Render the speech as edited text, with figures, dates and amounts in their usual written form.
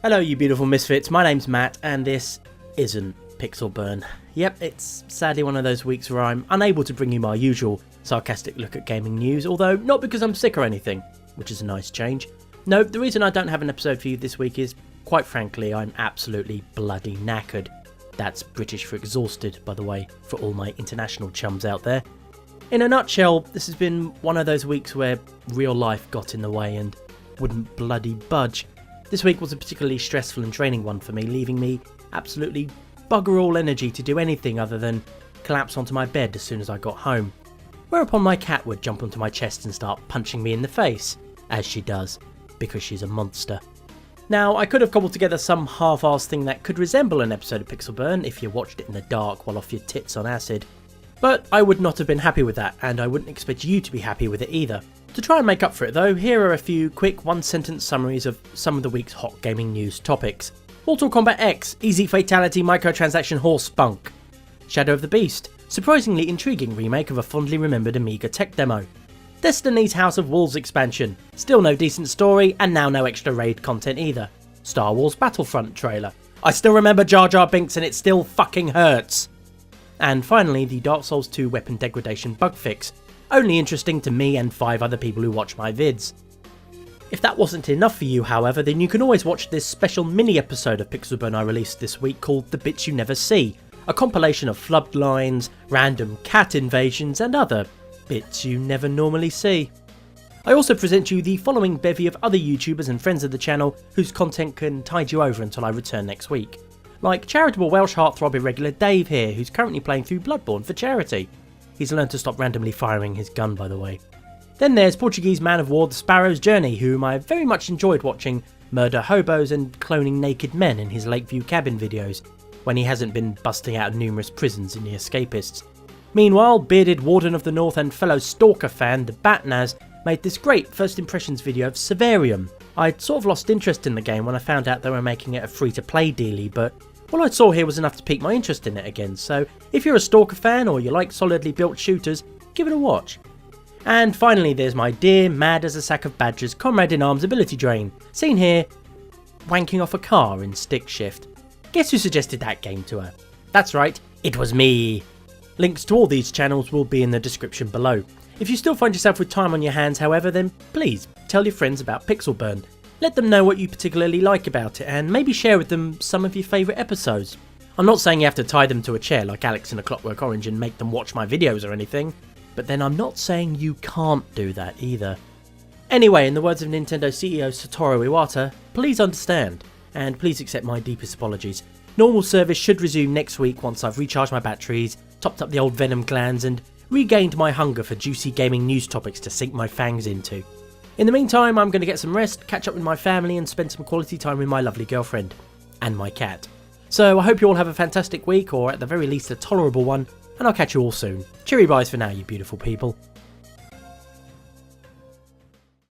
Hello you beautiful misfits, my name's Matt and this isn't Pixel Burn. Yep, it's sadly one of those weeks where I'm unable to bring you my usual sarcastic look at gaming news, although not because I'm sick or anything, which is a nice change. No, the reason I don't have an episode for you this week is, quite frankly, I'm absolutely bloody knackered. That's British for exhausted, by the way, for all my international chums out there. In a nutshell, this has been one of those weeks where real life got in the way and wouldn't bloody budge. This week was a particularly stressful and draining one for me, leaving me absolutely bugger all energy to do anything other than collapse onto my bed as soon as I got home. Whereupon my cat would jump onto my chest and start punching me in the face, as she does, because she's a monster. Now, I could have cobbled together some half-arsed thing that could resemble an episode of Pixel Burn if you watched it in the dark while off your tits on acid, but I would not have been happy with that, and I wouldn't expect you to be happy with it either. To try and make up for it though, here are a few quick one-sentence summaries of some of the week's hot gaming news topics. Mortal Kombat X, easy fatality microtransaction horse spunk. Shadow of the Beast, surprisingly intriguing remake of a fondly remembered Amiga tech demo. Destiny's House of Wolves expansion, still no decent story and now no extra raid content either. Star Wars Battlefront trailer, I still remember Jar Jar Binks and it still fucking hurts. And finally, the Dark Souls 2 weapon degradation bug fix, only interesting to me and 5 other people who watch my vids. If that wasn't enough for you, however, then you can always watch this special mini episode of Pixel Burn I released this week called The Bits You Never See, a compilation of flubbed lines, random cat invasions and other bits you never normally see. I also present you the following bevy of other YouTubers and friends of the channel whose content can tide you over until I return next week. Like charitable Welsh heartthrob irregular Dave here, who's currently playing through Bloodborne for charity. He's learned to stop randomly firing his gun, by the way. Then there's Portuguese man of war The Sparrow's Journey, whom I very much enjoyed watching murder hobos and cloning naked men in his Lakeview cabin videos, when he hasn't been busting out numerous prisons in The Escapists. Meanwhile, bearded Warden of the North and fellow Stalker fan The Batnaz made this great first impressions video of Severium. I'd sort of lost interest in the game when I found out they were making it a free-to-play dealie, but what I saw here was enough to pique my interest in it again, so if you're a Stalker fan or you like solidly built shooters, give it a watch. And finally there's my dear mad as a sack of badgers comrade in arms ability drain, seen here wanking off a car in stick shift. Guess who suggested that game to her? That's right, it was me. Links to all these channels will be in the description below. If you still find yourself with time on your hands however, then please tell your friends about Pixel Burn. Let them know what you particularly like about it and maybe share with them some of your favourite episodes. I'm not saying you have to tie them to a chair like Alex in A Clockwork Orange and make them watch my videos or anything, but then I'm not saying you can't do that either. Anyway, in the words of Nintendo CEO Satoru Iwata, please understand, and please accept my deepest apologies. Normal service should resume next week once I've recharged my batteries, topped up the old venom glands and regained my hunger for juicy gaming news topics to sink my fangs into. In the meantime, I'm going to get some rest, catch up with my family and spend some quality time with my lovely girlfriend. And my cat. So I hope you all have a fantastic week, or at the very least a tolerable one, and I'll catch you all soon. Cheery byes for now, you beautiful people.